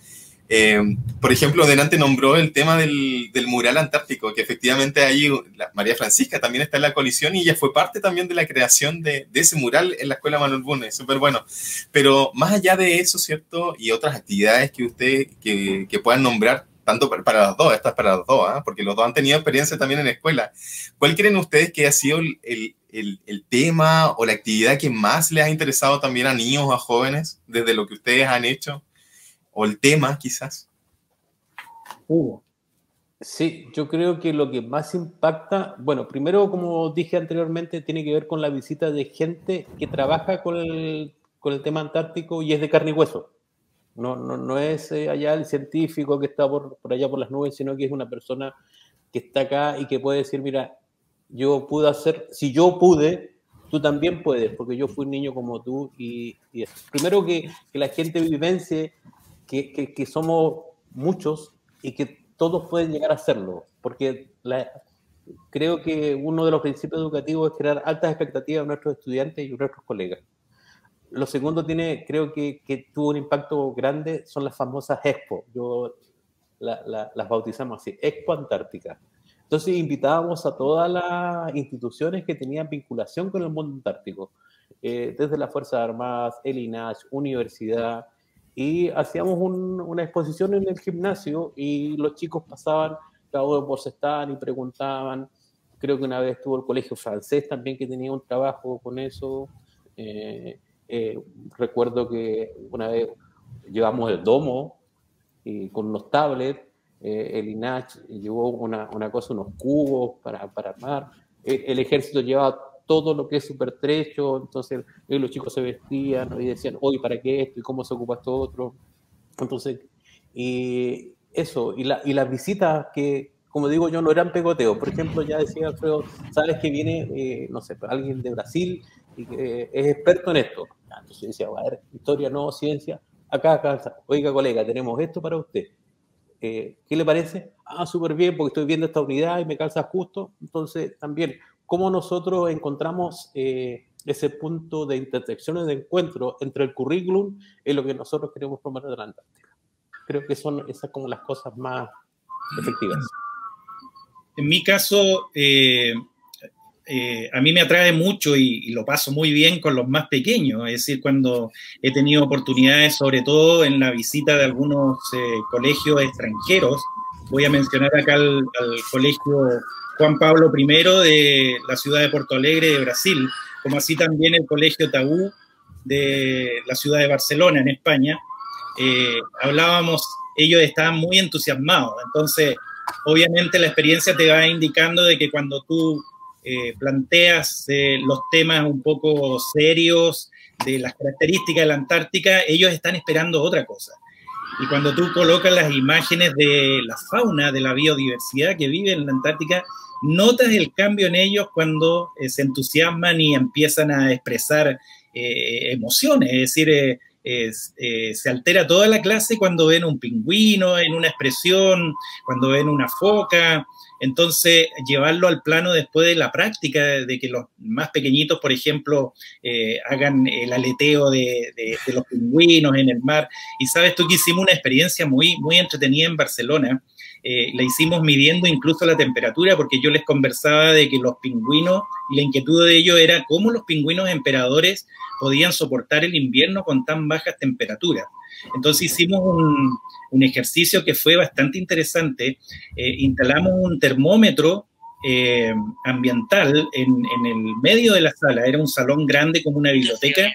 por ejemplo, delante nombró el tema del mural antártico, que efectivamente ahí María Francisca también está en la coalición y ella fue parte también de la creación de ese mural en la Escuela Manuel Bunge, súper bueno. Pero más allá de eso, ¿cierto?, y otras actividades que usted que puedan nombrar, tanto para los dos, esta es para los dos, ¿eh?, porque los dos han tenido experiencia también en escuela. ¿Cuál creen ustedes que ha sido el tema o la actividad que más les ha interesado también a niños o a jóvenes desde lo que ustedes han hecho? O el tema, quizás. Sí, yo creo que lo que más impacta, bueno, primero, como dije anteriormente, tiene que ver con la visita de gente que trabaja con el tema antártico y es de carne y hueso. No es allá el científico que está por allá por las nubes, sino que es una persona que está acá y que puede decir, mira, yo pude hacer, si yo pude, tú también puedes, porque yo fui un niño como tú y eso. Primero que la gente vivencie que somos muchos y que todos pueden llegar a hacerlo, porque creo que uno de los principios educativos es crear altas expectativas a nuestros estudiantes y a nuestros colegas. Lo segundo creo que tuvo un impacto grande, son las famosas Expo. Yo las bautizamos así, Expo Antártica. Entonces invitábamos a todas las instituciones que tenían vinculación con el mundo antártico, desde las Fuerzas Armadas, el INAH, universidad, y hacíamos una exposición en el gimnasio y los chicos pasaban, cada uno por su stand y preguntaban. Creo que una vez estuvo el colegio francés también que tenía un trabajo con eso. Recuerdo que una vez llevamos el domo y con unos tablets, el INAH llevó una cosa, unos cubos para armar. El ejército llevaba todo lo que es supertrecho, entonces los chicos se vestían y decían, oye, ¿para qué esto? ¿Y cómo se ocupa esto otro? Entonces, y eso, y las visitas que, como digo yo, no eran pegoteo. Por ejemplo, ya decía Alfredo, sabes que viene, no sé, alguien de Brasil y que es experto en esto. Entonces decía, a ver, historia, no, ciencia, acá, oiga, colega, tenemos esto para usted. ¿Qué le parece? Súper bien, porque estoy viendo esta unidad y me calza justo. Entonces, también, cómo nosotros encontramos ese punto de intersección, de encuentro entre el currículum y lo que nosotros queremos promover de la Antártica. Creo que son esas como las cosas más efectivas. En mi caso, a mí me atrae mucho y lo paso muy bien con los más pequeños, es decir, cuando he tenido oportunidades, sobre todo en la visita de algunos colegios extranjeros. Voy a mencionar acá al colegio Juan Pablo I de la ciudad de Porto Alegre, de Brasil, como así también el colegio Tabú de la ciudad de Barcelona, en España. Hablábamos, ellos estaban muy entusiasmados, entonces obviamente la experiencia te va indicando de que cuando tú planteas los temas un poco serios de las características de la Antártica, ellos están esperando otra cosa. Y cuando tú colocas las imágenes de la fauna, de la biodiversidad que vive en la Antártica, notas el cambio en ellos cuando se entusiasman y empiezan a expresar emociones. Es decir, se altera toda la clase cuando ven un pingüino en una expresión, cuando ven una foca. Entonces, llevarlo al plano después de la práctica, de que los más pequeñitos, por ejemplo, hagan el aleteo de los pingüinos en el mar. Y sabes tú que hicimos una experiencia muy, muy entretenida en Barcelona. La hicimos midiendo incluso la temperatura, porque yo les conversaba de que los pingüinos, y la inquietud de ellos era cómo los pingüinos emperadores podían soportar el invierno con tan bajas temperaturas. Entonces hicimos un ejercicio que fue bastante interesante. Instalamos un termómetro ambiental en el medio de la sala. Era un salón grande como una biblioteca,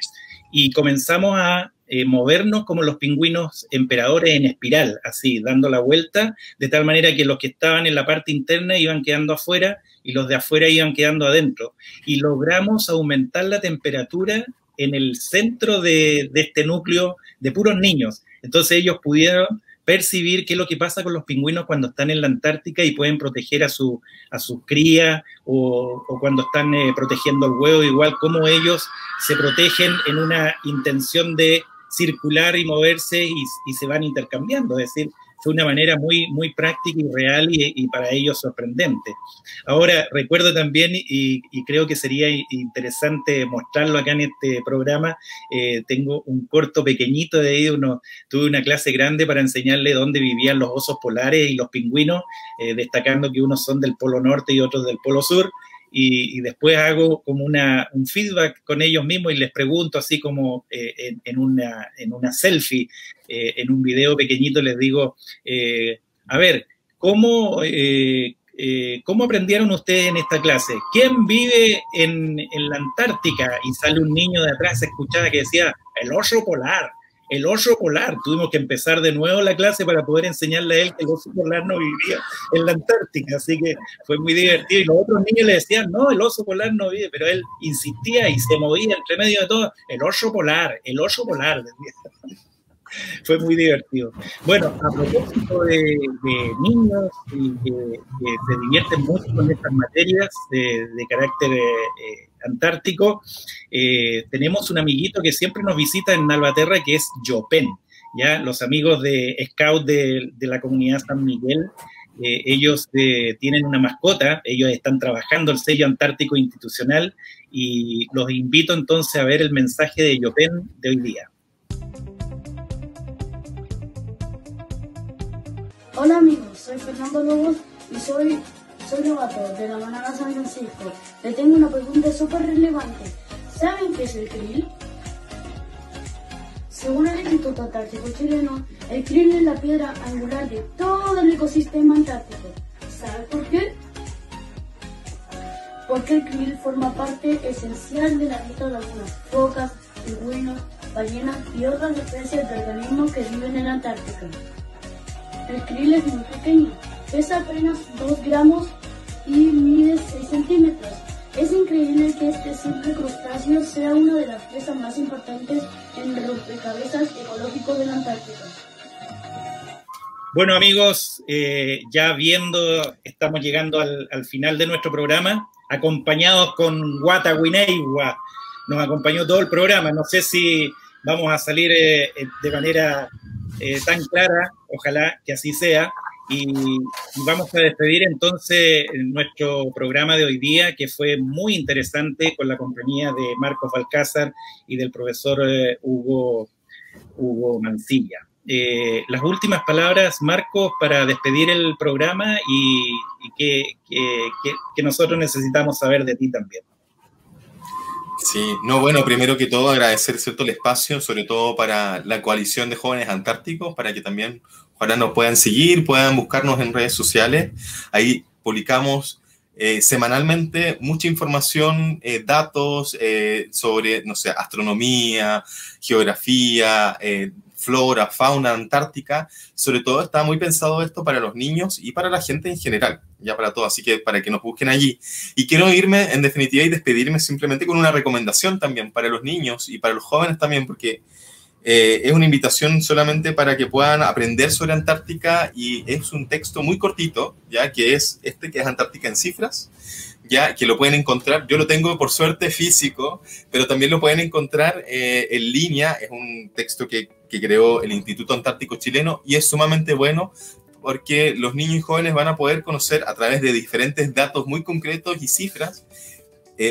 y comenzamos a movernos como los pingüinos emperadores en espiral, así, dando la vuelta, de tal manera que los que estaban en la parte interna iban quedando afuera y los de afuera iban quedando adentro. Y logramos aumentar la temperatura en el centro de este núcleo de puros niños. Entonces ellos pudieron percibir qué es lo que pasa con los pingüinos cuando están en la Antártica y pueden proteger a sus crías o cuando están protegiendo el huevo, igual como ellos se protegen en una intención de circular y moverse y se van intercambiando. Es decir, fue una manera muy, muy práctica y real y para ellos sorprendente. Ahora, recuerdo también, y creo que sería interesante mostrarlo acá en este programa, tengo un corto pequeñito de ahí, tuve una clase grande para enseñarle dónde vivían los osos polares y los pingüinos, destacando que unos son del Polo Norte y otros del Polo Sur, y después hago como un feedback con ellos mismos y les pregunto así como en una selfie, en un video pequeñito les digo, a ver, ¿cómo aprendieron ustedes en esta clase? ¿Quién vive en la Antártica? Y sale un niño de atrás, se escuchaba que decía, el oso polar. El oso polar. Tuvimos que empezar de nuevo la clase para poder enseñarle a él que el oso polar no vivía en la Antártica, así que fue muy divertido. Y los otros niños le decían, no, el oso polar no vive, pero él insistía y se movía entre medio de todo, el oso polar, decía. Fue muy divertido. Bueno, a propósito de niños y que se divierten mucho con estas materias de carácter antártico, tenemos un amiguito que siempre nos visita en Albaterra, que es Jopen, ¿ya? Los amigos de Scout de la comunidad San Miguel, ellos tienen una mascota, ellos están trabajando el sello antártico institucional y los invito entonces a ver el mensaje de Jopen de hoy día. Hola amigos, soy Fernando Lobos y soy novato de la Banana San Francisco. Le tengo una pregunta súper relevante. ¿Saben qué es el krill? Según el Instituto Antártico Chileno, el krill es la piedra angular de todo el ecosistema antártico. ¿Saben por qué? Porque el krill forma parte esencial de la dieta de algunas focas, pingüinos, ballenas y otras especies de organismos que viven en la Antártica. El krill es muy pequeño, pesa apenas 2 gramos y mide 6 centímetros. Es increíble que este simple crustáceo sea una de las presas más importantes en el rompecabezas ecológico de la Antártica. Bueno amigos, ya estamos llegando al final de nuestro programa, acompañados con Guata Wineiwa. Nos acompañó todo el programa, no sé si vamos a salir de manera tan clara, ojalá que así sea, y vamos a despedir entonces nuestro programa de hoy día, que fue muy interesante con la compañía de Marcos Balcázar y del profesor Hugo Mancilla. Las últimas palabras, Marcos, para despedir el programa y que nosotros necesitamos saber de ti también. Sí, no, bueno, primero que todo agradecer, ¿cierto?, el espacio, sobre todo para la Coalición de Jóvenes Antárticos, para que también ojalá nos puedan seguir, puedan buscarnos en redes sociales. Ahí publicamos semanalmente mucha información, datos sobre, no sé, astronomía, geografía, flora, fauna antártica. Sobre todo está muy pensado esto para los niños y para la gente en general, ya para todo, así que para que nos busquen allí. Y quiero irme, en definitiva, y despedirme simplemente con una recomendación también para los niños y para los jóvenes también, porque es una invitación solamente para que puedan aprender sobre Antártica y es un texto muy cortito, ya que es que es Antártica en cifras, ya que lo pueden encontrar, yo lo tengo por suerte físico, pero también lo pueden encontrar en línea. Es un texto que creó el Instituto Antártico Chileno y es sumamente bueno porque los niños y jóvenes van a poder conocer a través de diferentes datos muy concretos y cifras,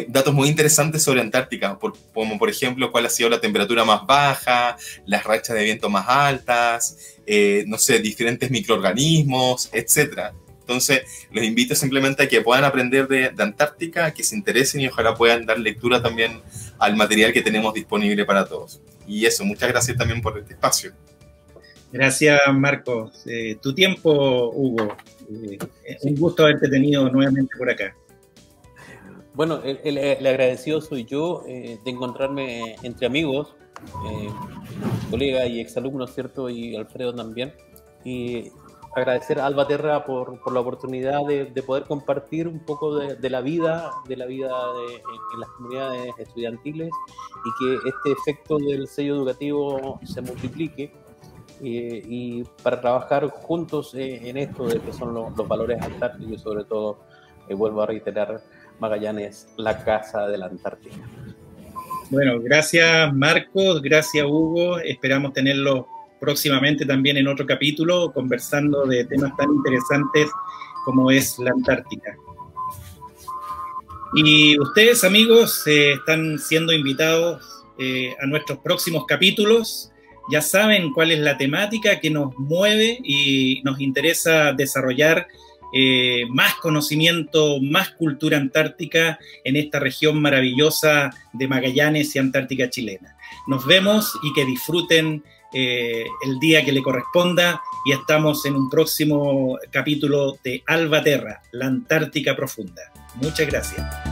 datos muy interesantes sobre Antártica, como por ejemplo cuál ha sido la temperatura más baja, las rachas de viento más altas, no sé, diferentes microorganismos, etc. Entonces, los invito simplemente a que puedan aprender de Antártica, que se interesen y ojalá puedan dar lectura también al material que tenemos disponible para todos. Y eso, muchas gracias también por este espacio. Gracias, Marcos. Tu tiempo, Hugo. Un gusto haberte tenido nuevamente por acá. Bueno, el agradecido soy yo de encontrarme entre amigos, colegas y exalumnos, ¿cierto? Y Alfredo también. Y agradecer a Alba Terra por la oportunidad de poder compartir un poco de la vida en las comunidades estudiantiles y que este efecto del sello educativo se multiplique y para trabajar juntos en esto de que son los valores antárticos y sobre todo, vuelvo a reiterar, Magallanes, la casa de la Antártica. Bueno, gracias Marcos, gracias Hugo, esperamos tenerlo próximamente también en otro capítulo, conversando de temas tan interesantes como es la Antártica. Y ustedes, amigos, están siendo invitados a nuestros próximos capítulos. Ya saben cuál es la temática que nos mueve y nos interesa desarrollar más conocimiento, más cultura antártica en esta región maravillosa de Magallanes y Antártica chilena. Nos vemos y que disfruten el día que le corresponda y estamos en un próximo capítulo de Alba Terra, la Antártica Profunda. Muchas gracias.